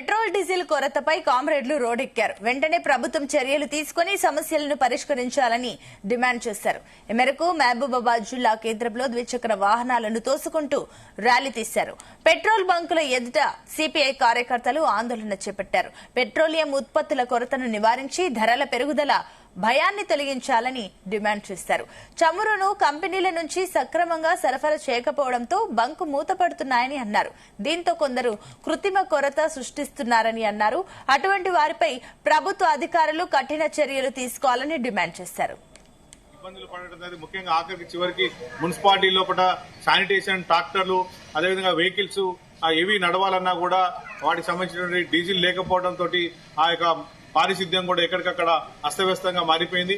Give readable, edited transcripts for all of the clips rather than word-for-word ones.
Petrol diesel కొరతపై కామ్రేడ్లు రోడ్డెక్కారు. వెంటనే ప్రభుత్వం చర్యలు తీసుకుని సమస్యలను పరిష్కరించాలని డిమాండ్ చేశారు. ఈ మేరకు మహబూబాబాద్ జిల్లా కేంద్రంలో ద్విచక్ర వాహనాలను తోసుకుంటూ ర్యాలీ తీశారు. పెట్రోల్ బంకుల ఎదుట సిపిఐ కార్యకర్తలు ఆందోళన చేపట్టారు. పెట్రోలియం ఉత్పత్తుల కొరతను నివారించి ధరల పెరుగుదల భయాన్ని తొలగించాలని డిమాండ్ చేశారు. చమురును కంపెనీల నుంచి సక్రమంగా సరఫరా చేయకపోవడంతో బంకు మూతపడుతున్నాయని అన్నారు. దీంతో కొందరు కృత్రిమ కొరత సృష్టిస్తున్నారని అన్నారు. అటువంటి వారిపై ప్రభుత్వ అధికారులు కఠిన చర్యలు తీసుకోవాలని డిమాండ్ చేశారు. ఇబ్బందులు పడటం ముఖ్యంగా ఆఖరికి చివరికి మున్సిపాలిటీ లోపల శానిటేషన్ ట్రాక్టర్లు అదేవిధంగా వెహికల్స్ ఏవి నడవాలన్నా కూడా వాటికి సంబంధించిన డీజిల్ లేకపోవడంతో ఆ యొక్క పారిశుద్ధ్యం కూడా ఎక్కడికక్కడ అస్తవ్యస్తంగా మారిపోయింది.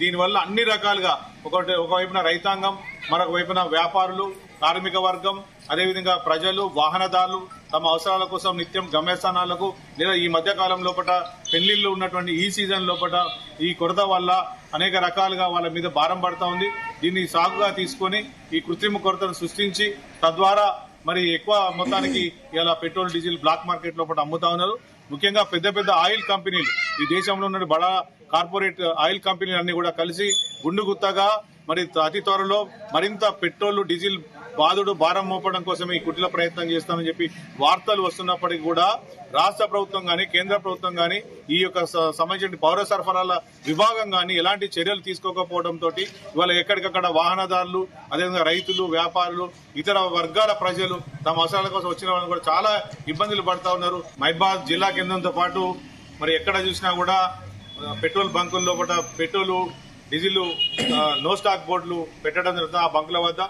దీనివల్ల అన్ని రకాలుగా ఒకవైపున రైతాంగం, మరొక వైపున వ్యాపారులు, కార్మిక వర్గం, అదేవిధంగా ప్రజలు, వాహనదారులు తమ అవసరాల కోసం నిత్యం గమ్యస్థానాలకు లేదా ఈ మధ్య కాలం లోపల పెళ్లిళ్లు ఉన్నటువంటి ఈ సీజన్ లోపల ఈ కొరత వల్ల అనేక రకాలుగా వాళ్ళ మీద భారం పడతా ఉంది. దీన్ని సాగుగా తీసుకొని ఈ కృత్రిమ కొరతను సృష్టించి తద్వారా మరి ఎక్కువ మొత్తానికి ఇలా పెట్రోల్ డీజిల్ బ్లాక్ మార్కెట్ లోపల అమ్ముతా ఉన్నారు. ముఖ్యంగా పెద్ద పెద్ద ఆయిల్ కంపెనీలు, ఈ దేశంలో ఉన్న బడా కార్పొరేట్ ఆయిల్ కంపెనీలు అన్ని కూడా కలిసి గుండుగుత్తగా మరి అతి త్వరలో మరింత పెట్రోల్ డీజిల్ బాధుడు భారం మోపడం కోసమే ఈ కుటిల ప్రయత్నం చేస్తామని చెప్పి వార్తలు వస్తున్నప్పటికీ కూడా రాష్ట్ర ప్రభుత్వం గాని కేంద్ర ప్రభుత్వం గాని ఈ యొక్క సంబంధించిన పౌర సరఫరాల విభాగం గాని ఎలాంటి చర్యలు తీసుకోకపోవడంతో ఇవాళ ఎక్కడికక్కడ వాహనదారులు, అదేవిధంగా రైతులు, వ్యాపారులు, ఇతర వర్గాల ప్రజలు తమ అవసరాల కోసం వచ్చిన వాళ్ళని కూడా చాలా ఇబ్బందులు పడతా ఉన్నారు. మహబూబాబాద్ జిల్లా కేంద్రంతో పాటు మరి ఎక్కడ చూసినా కూడా పెట్రోల్ బంకుల్లో కూడా పెట్రోల్ డీజిల్ నో స్టాక్ బోర్డులు పెట్టడం జరుగుతుంది ఆ బంకుల వద్ద.